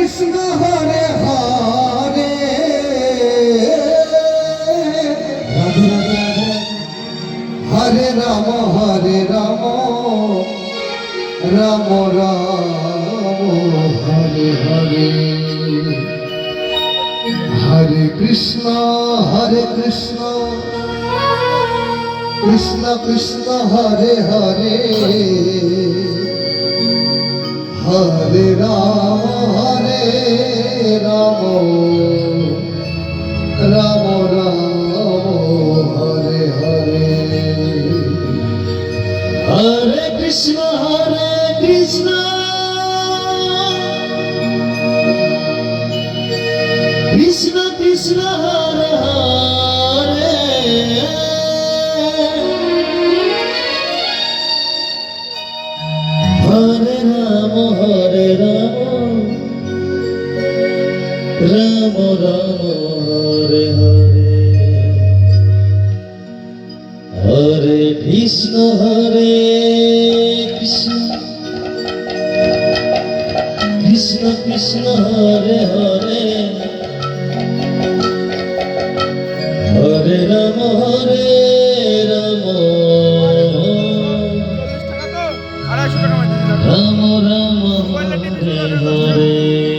Krishna Hare Hare Radhe Radhe Hare Ram Ram Ram Hare Hare Hare Krishna Krishna Krishna Hare Hare Hare Ram Ram Ram Hare Hare Hare Krishna Krishna Krishna Hare Hare Hare Ram Ram Ram Hare Hare Hare Krishna Krishna Krishna Hare Hare Hare Ram Ram Ram Hare Hare